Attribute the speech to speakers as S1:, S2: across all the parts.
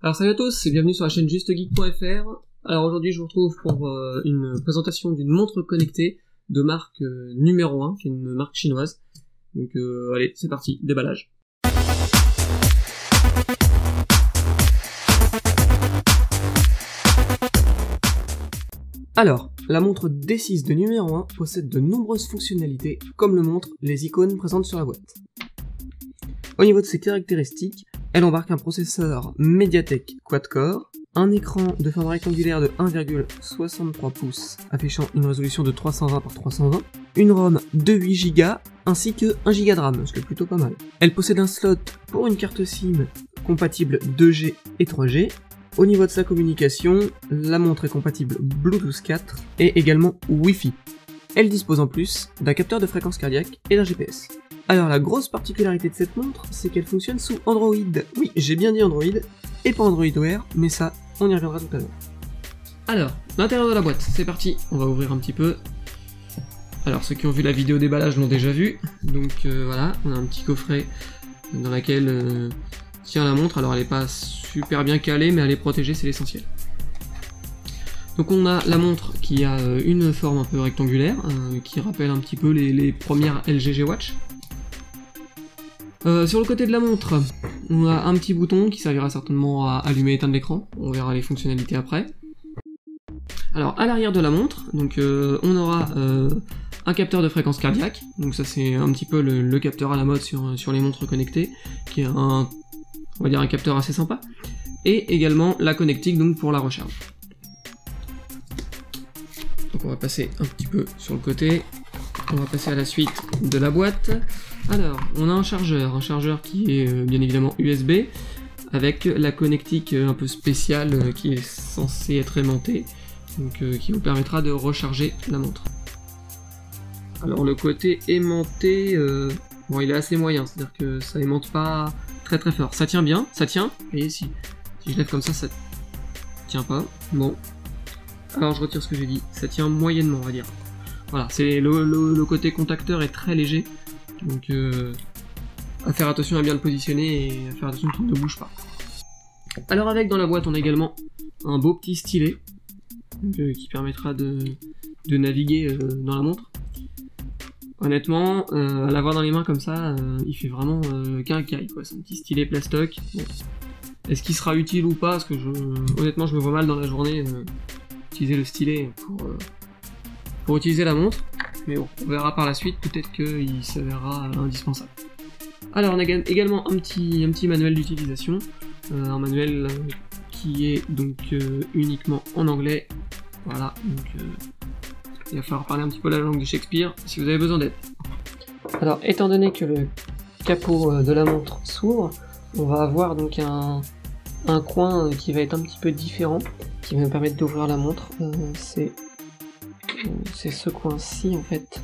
S1: Alors salut à tous et bienvenue sur la chaîne JusteGeek.fr. Alors aujourd'hui je vous retrouve pour une présentation d'une montre connectée de marque numéro 1, qui est une marque chinoise. Donc allez, c'est parti, déballage. Alors, la montre D6 de numéro 1 possède de nombreuses fonctionnalités, comme le montrent les icônes présentes sur la boîte. Au niveau de ses caractéristiques, elle embarque un processeur Mediatek quad-core, un écran de forme rectangulaire de 1,63 pouces affichant une résolution de 320 par 320, une ROM de 8 Go ainsi que 1 Go de RAM, ce qui est plutôt pas mal. Elle possède un slot pour une carte SIM compatible 2G et 3G. Au niveau de sa communication, la montre est compatible Bluetooth 4 et également Wi-Fi. Elle dispose en plus d'un capteur de fréquence cardiaque et d'un GPS. Alors la grosse particularité de cette montre, c'est qu'elle fonctionne sous Android. Oui, j'ai bien dit Android, et pas Android Wear, mais ça, on y reviendra tout à l'heure. Alors, l'intérieur de la boîte, c'est parti, on va ouvrir un petit peu. Alors ceux qui ont vu la vidéo déballage l'ont déjà vu, donc voilà, on a un petit coffret dans lequel tient la montre. Alors elle est pas super bien calée, mais elle est protégée, c'est l'essentiel. Donc on a la montre qui a une forme un peu rectangulaire, qui rappelle un petit peu les premières LG G-Watch. Sur le côté de la montre, on a un petit bouton qui servira certainement à allumer et éteindre l'écran, on verra les fonctionnalités après. Alors à l'arrière de la montre, donc on aura un capteur de fréquence cardiaque, donc ça c'est un petit peu le capteur à la mode sur les montres connectées, qui est on va dire un capteur assez sympa, et également la connectique donc pour la recharge. Donc on va passer un petit peu sur le côté, on va passer à la suite de la boîte. Alors, on a un chargeur qui est bien évidemment USB, avec la connectique un peu spéciale qui est censée être aimantée, donc qui vous permettra de recharger la montre. Alors le côté aimanté, bon il est assez moyen, c'est-à-dire que ça aimante pas très très fort. Ça tient bien, ça tient, et si je lève comme ça tient pas, bon. Alors je retire ce que j'ai dit, ça tient moyennement on va dire. Voilà, c'est le côté contacteur est très léger, donc à faire attention à bien le positionner et à faire attention qu'il ne bouge pas. Alors avec dans la boîte on a également un beau petit stylet, donc, qui permettra de naviguer dans la montre. Honnêtement, à l'avoir dans les mains comme ça, il fait vraiment qu'un caille quoi, c'est un petit stylet plastoc. Bon. Est-ce qu'il sera utile ou pas? Parce que honnêtement je me vois mal dans la journée utiliser le stylet pour utiliser la montre, mais bon, on verra par la suite, peut-être qu'il s'avérera indispensable. Alors on a également un petit manuel d'utilisation, un manuel qui est donc uniquement en anglais, voilà, donc il va falloir parler un petit peu la langue de Shakespeare si vous avez besoin d'aide. Alors étant donné que le capot de la montre s'ouvre, on va avoir donc un coin qui va être un petit peu différent, qui va nous permettre d'ouvrir la montre, c'est ce coin-ci en fait,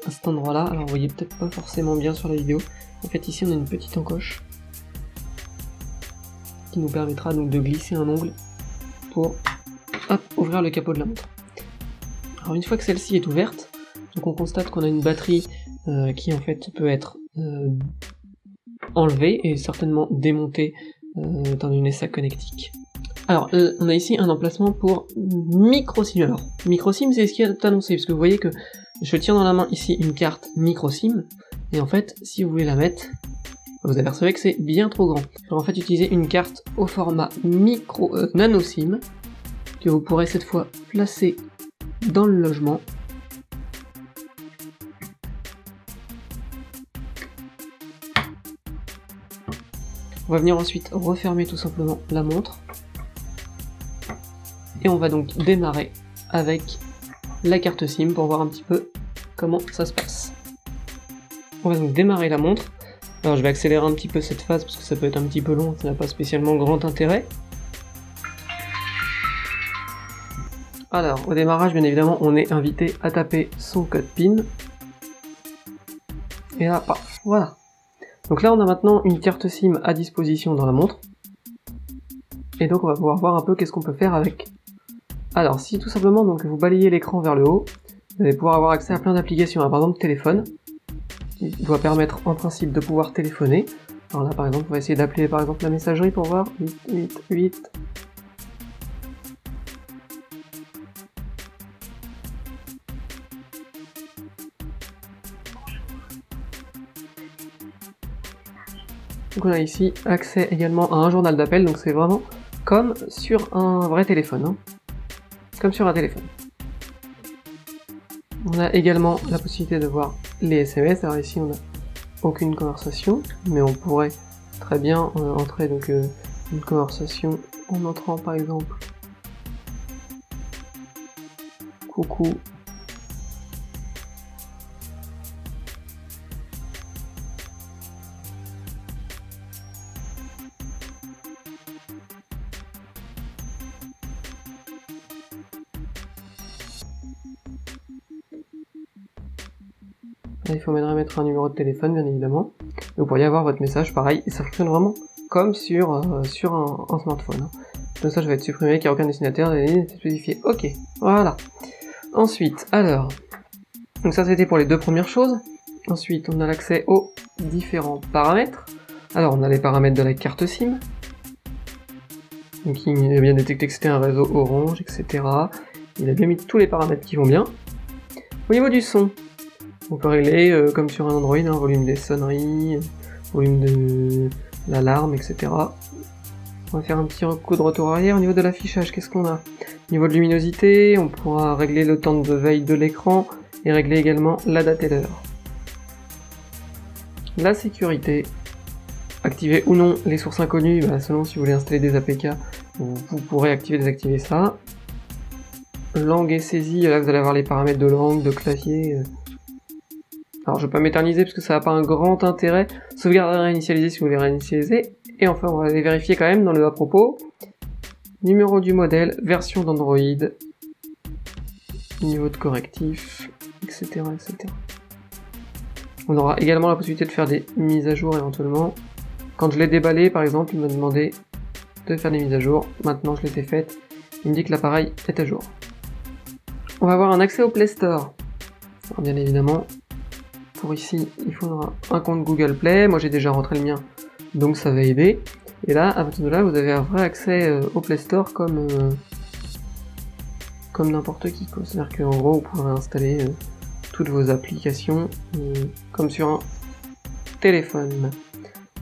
S1: à cet endroit-là. Alors vous voyez peut-être pas forcément bien sur la vidéo, en fait ici on a une petite encoche qui nous permettra donc de glisser un ongle pour ouvrir le capot de la montre. Alors une fois que celle-ci est ouverte, donc on constate qu'on a une batterie qui en fait peut être enlevée et certainement démontée dans une ESA connectique. Alors, on a ici un emplacement pour micro SIM. Alors, micro SIM, c'est ce qui est annoncé, parce que vous voyez que je tiens dans la main ici une carte micro SIM, et en fait, si vous voulez la mettre, vous apercevez que c'est bien trop grand. Alors en fait, utiliser une carte au format nano SIM, que vous pourrez cette fois placer dans le logement. On va venir ensuite refermer tout simplement la montre. Et on va donc démarrer avec la carte SIM pour voir un petit peu comment ça se passe. On va donc démarrer la montre. Alors je vais accélérer un petit peu cette phase parce que ça peut être un petit peu long, ça n'a pas spécialement grand intérêt. Alors au démarrage bien évidemment on est invité à taper son code PIN. Et là, paf, voilà. Donc là on a maintenant une carte SIM à disposition dans la montre. Et donc on va pouvoir voir un peu qu'est-ce qu'on peut faire avec. Alors si tout simplement donc vous balayez l'écran vers le haut, vous allez pouvoir avoir accès à plein d'applications, par exemple téléphone, qui doit permettre en principe de pouvoir téléphoner. Alors là par exemple on va essayer d'appeler par exemple la messagerie pour voir. 888. Donc on a ici accès également à un journal d'appel, donc c'est vraiment comme sur un vrai téléphone, hein. Comme sur un téléphone. On a également la possibilité de voir les SMS, alors ici on n'a aucune conversation, mais on pourrait très bien entrer donc une conversation en entrant par exemple coucou. Là, il faudrait mettre un numéro de téléphone, bien évidemment. Et vous pourriez avoir votre message, pareil, et ça fonctionne vraiment comme sur un smartphone, hein. Donc ça, je vais être supprimé, car aucun destinataire n'est spécifié. Ok, voilà. Ensuite, alors... Donc ça, c'était pour les deux premières choses. Ensuite, on a l'accès aux différents paramètres. Alors, on a les paramètres de la carte SIM. Donc, il a bien détecté que c'était un réseau Orange, etc. Il a bien mis tous les paramètres qui vont bien. Au niveau du son, on peut régler, comme sur un Android, hein, volume des sonneries, volume de l'alarme, etc. On va faire un petit coup de retour arrière. Au niveau de l'affichage, qu'est-ce qu'on a? Au niveau de luminosité, on pourra régler le temps de veille de l'écran et régler également la date et l'heure. La sécurité, activer ou non les sources inconnues, selon si vous voulez installer des APK, vous pourrez activer, désactiver ça. Langue et saisie, là vous allez avoir les paramètres de langue, de clavier. Alors je vais pas m'éterniser parce que ça n'a pas un grand intérêt. Sauvegarde réinitialiser si vous voulez réinitialiser. Et enfin on va les vérifier quand même dans le à propos. Numéro du modèle, version d'Android, niveau de correctif, etc., etc. On aura également la possibilité de faire des mises à jour éventuellement. Quand je l'ai déballé par exemple, il m'a demandé de faire des mises à jour. Maintenant je les ai faites. Il me dit que l'appareil est à jour. On va avoir un accès au Play Store. Alors bien évidemment, pour ici, il faudra un compte Google Play. Moi j'ai déjà rentré le mien, donc ça va aider. Et là, à partir de là, vous avez un vrai accès au Play Store comme n'importe qui, quoi. C'est-à-dire qu'en gros, vous pourrez installer toutes vos applications comme sur un téléphone.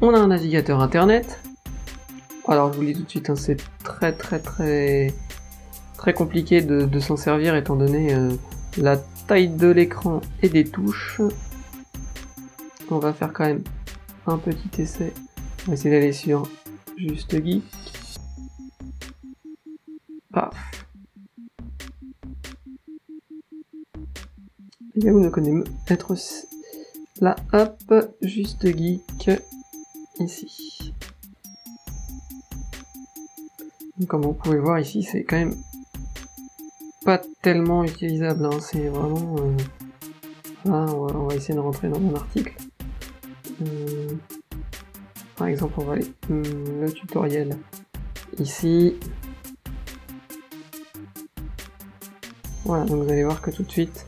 S1: On a un navigateur internet. Alors je vous le dis tout de suite, hein, c'est très compliqué de s'en servir étant donné la taille de l'écran et des touches. On va faire quand même un petit essai. On va essayer d'aller sur Juste Geek. Paf. Et là vous ne connaissez être là, hop, Juste Geek ici. Donc, comme vous pouvez voir ici, c'est quand même pas tellement utilisable, hein. C'est vraiment... Là, on va essayer de rentrer dans mon article. Par exemple, on va aller le tutoriel ici. Voilà, donc vous allez voir que tout de suite,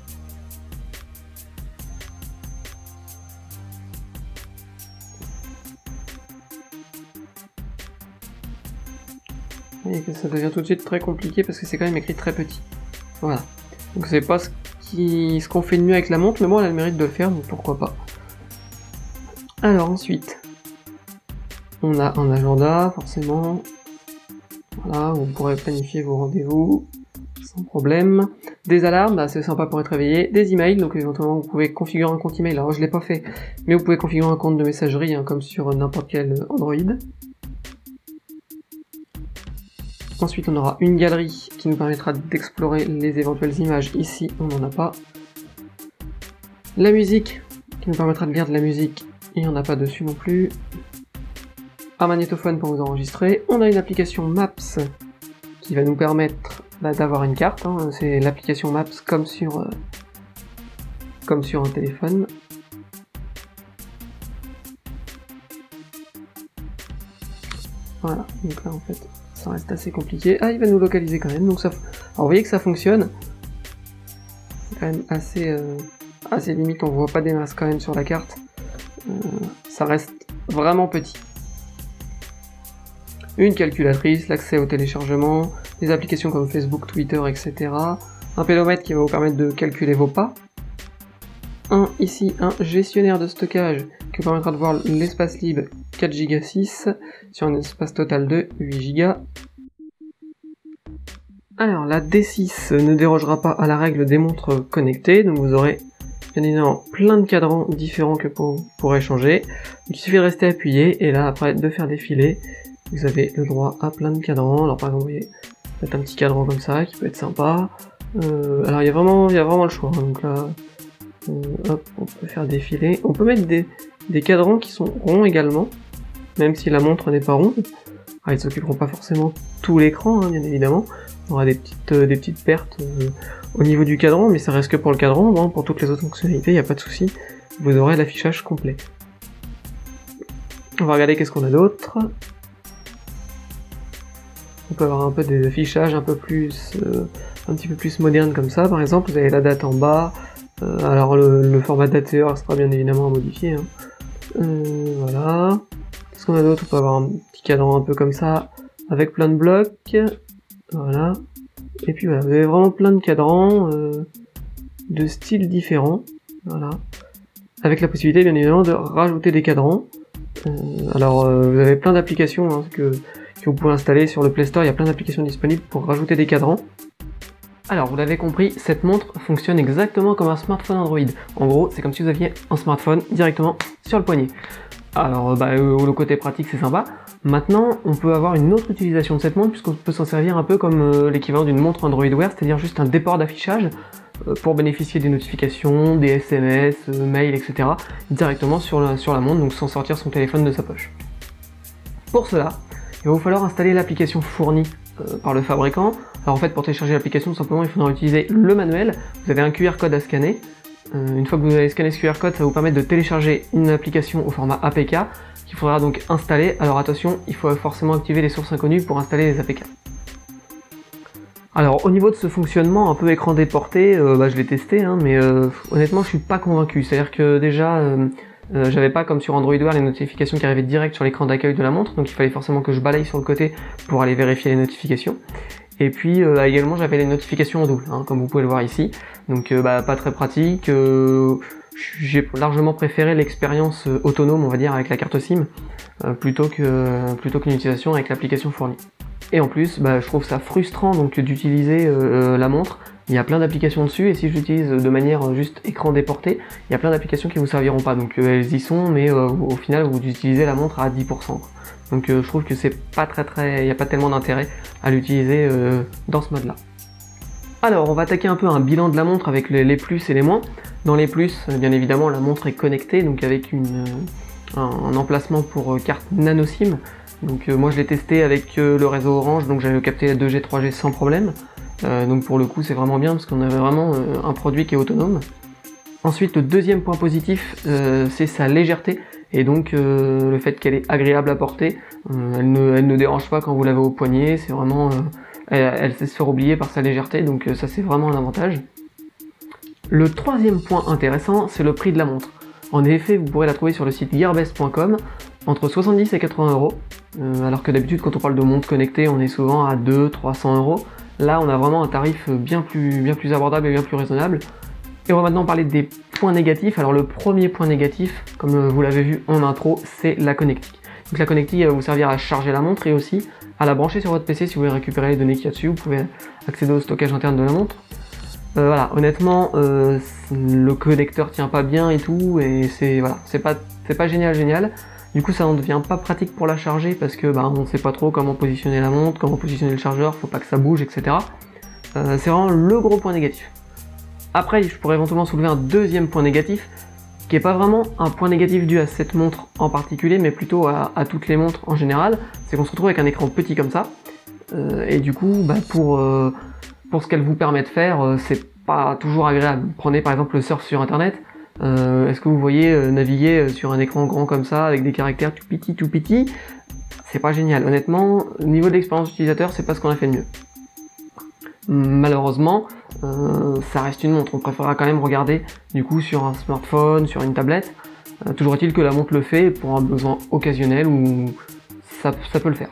S1: vous voyez que ça devient tout de suite très compliqué parce que c'est quand même écrit très petit. Voilà. Donc c'est pas ce qu'on fait de mieux avec la montre, mais bon, elle a le mérite de le faire, donc pourquoi pas. Alors ensuite, on a un agenda, forcément. Voilà, vous pourrez planifier vos rendez-vous sans problème. Des alarmes, c'est sympa pour être réveillé. Des emails, donc éventuellement vous pouvez configurer un compte email. Alors je l'ai pas fait, mais vous pouvez configurer un compte de messagerie, hein, comme sur n'importe quel Android. Ensuite, on aura une galerie qui nous permettra d'explorer les éventuelles images. Ici, on n'en a pas. La musique, qui nous permettra de lire de la musique. Il n'y en a pas dessus non plus. Un magnétophone pour vous enregistrer. On a une application Maps qui va nous permettre d'avoir une carte. Hein. C'est l'application Maps comme sur un téléphone. Voilà, donc là en fait, ça reste assez compliqué. Ah, il va nous localiser quand même, donc ça... Alors vous voyez que ça fonctionne. C'est quand même assez limite, on voit pas des masses quand même sur la carte. Ça reste vraiment petit. Une calculatrice, l'accès au téléchargement, des applications comme Facebook, Twitter, etc. Un pédomètre qui va vous permettre de calculer vos pas. Ici, un gestionnaire de stockage qui vous permettra de voir l'espace libre 4 Go 6 sur un espace total de 8 Go. Alors, la D6 ne dérogera pas à la règle des montres connectées, donc vous aurez bien évidemment plein de cadrans différents que vous pourrez changer. Donc, il suffit de rester appuyé et là, après, de faire défiler, vous avez le droit à plein de cadrans. Alors, par exemple, vous voyez, peut-être un petit cadran comme ça qui peut être sympa. Alors, il y a vraiment le choix. Hein, donc là, hop, on peut faire défiler. On peut mettre des cadrans qui sont ronds également, même si la montre n'est pas ronde. Alors, ils ne s'occuperont pas forcément tout l'écran, hein, bien évidemment. On aura des petites pertes au niveau du cadran, mais ça reste que pour le cadran. Bon, pour toutes les autres fonctionnalités, il n'y a pas de souci. Vous aurez l'affichage complet. On va regarder qu'est-ce qu'on a d'autre. On peut avoir un peu des affichages un petit peu plus modernes comme ça. Par exemple, vous avez la date en bas. Alors le format dateur sera bien évidemment à modifier. Hein. Voilà. Qu'est-ce qu'on a d'autre? On peut avoir un petit cadran un peu comme ça, avec plein de blocs. Voilà. Et puis voilà, vous avez vraiment plein de cadrans de styles différents. Voilà. Avec la possibilité bien évidemment de rajouter des cadrans. Alors vous avez plein d'applications hein, que vous pouvez installer sur le Play Store. Il y a plein d'applications disponibles pour rajouter des cadrans. Alors, vous l'avez compris, cette montre fonctionne exactement comme un smartphone Android. En gros, c'est comme si vous aviez un smartphone directement sur le poignet. Alors, le côté pratique, c'est sympa. Maintenant, on peut avoir une autre utilisation de cette montre, puisqu'on peut s'en servir un peu comme l'équivalent d'une montre Android Wear, c'est-à-dire juste un déport d'affichage pour bénéficier des notifications, des SMS, mails, etc. directement sur la montre, donc sans sortir son téléphone de sa poche. Pour cela, il va vous falloir installer l'application fournie par le fabricant. Alors en fait, pour télécharger l'application, tout simplement, il faudra utiliser le manuel. Vous avez un QR code à scanner. Une fois que vous avez scanné ce QR code, ça va vous permettre de télécharger une application au format APK qu'il faudra donc installer. Alors attention, il faut forcément activer les sources inconnues pour installer les APK. Alors au niveau de ce fonctionnement un peu écran déporté, je l'ai testé, hein, mais honnêtement, je suis pas convaincu. C'est-à-dire que déjà, j'avais pas comme sur Android Wear les notifications qui arrivaient direct sur l'écran d'accueil de la montre, donc il fallait forcément que je balaye sur le côté pour aller vérifier les notifications. Et puis également j'avais les notifications en double, hein, comme vous pouvez le voir ici, donc pas très pratique. J'ai largement préféré l'expérience autonome, on va dire, avec la carte SIM, plutôt qu'une utilisation avec l'application fournie. Et en plus, je trouve ça frustrant donc d'utiliser la montre. Il y a plein d'applications dessus, et si je l'utilise de manière juste écran déporté, il y a plein d'applications qui vous serviront pas. Donc elles y sont, mais au final vous utilisez la montre à 10%. Donc je trouve que c'est pas il n'y a pas tellement d'intérêt à l'utiliser dans ce mode-là. Alors on va attaquer un peu un bilan de la montre avec les plus et les moins. Dans les plus, bien évidemment, la montre est connectée, donc avec un emplacement pour carte nano SIM. Donc moi je l'ai testé avec le réseau Orange, donc j'avais capté la 2G, 3G sans problème. Donc pour le coup c'est vraiment bien parce qu'on avait vraiment un produit qui est autonome. Ensuite, le deuxième point positif, c'est sa légèreté, et donc le fait qu'elle est agréable à porter. Elle ne dérange pas quand vous l'avez au poignet, c'est vraiment, elle sait se faire oublier par sa légèreté, donc ça c'est vraiment un avantage. Le troisième point intéressant, c'est le prix de la montre. En effet, vous pourrez la trouver sur le site gearbest.com entre 70 et 80 euros, alors que d'habitude quand on parle de montre connectée, on est souvent à 200-300 euros. Là, on a vraiment un tarif bien plus abordable et bien plus raisonnable. Et on va maintenant parler des points négatifs. Alors le premier point négatif, comme vous l'avez vu en intro, c'est la connectique. Donc la connectique va vous servir à charger la montre et aussi à la brancher sur votre PC si vous voulez récupérer les données qu'il y a dessus. Vous pouvez accéder au stockage interne de la montre. Voilà, honnêtement, le connecteur tient pas bien et tout, et c'est pas génial. Du coup, ça ne devient pas pratique pour la charger parce que on sait pas trop comment positionner la montre, comment positionner le chargeur, faut pas que ça bouge, etc. C'est vraiment le gros point négatif. Après, je pourrais éventuellement soulever un deuxième point négatif, qui est pas vraiment un point négatif dû à cette montre en particulier, mais plutôt à toutes les montres en général. C'est qu'on se retrouve avec un écran petit comme ça, et du coup, pour ce qu'elle vous permet de faire, c'est pas toujours agréable. Prenez par exemple le surf sur internet. Est-ce que vous voyez naviguer sur un écran grand comme ça avec des caractères tout petits? C'est pas génial. Honnêtement, au niveau de l'expérience utilisateur, c'est pas ce qu'on a fait de mieux. Malheureusement, ça reste une montre. On préférera quand même regarder du coup sur un smartphone, sur une tablette. Toujours est-il que la montre le fait pour un besoin occasionnel où ça peut le faire.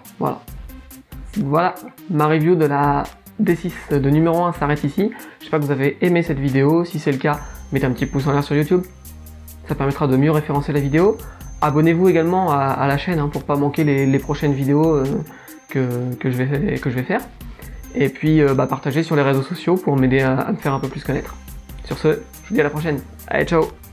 S1: Voilà, ma review de la D6 de numéro 1 s'arrête ici. J'espère que vous avez aimé cette vidéo. Si c'est le cas, mettez un petit pouce en l'air sur YouTube. Ça permettra de mieux référencer la vidéo. Abonnez-vous également à la chaîne pour pas manquer les prochaines vidéos que je vais faire. Et puis partagez sur les réseaux sociaux pour m'aider à me faire un peu plus connaître. Sur ce, je vous dis à la prochaine. Allez, ciao!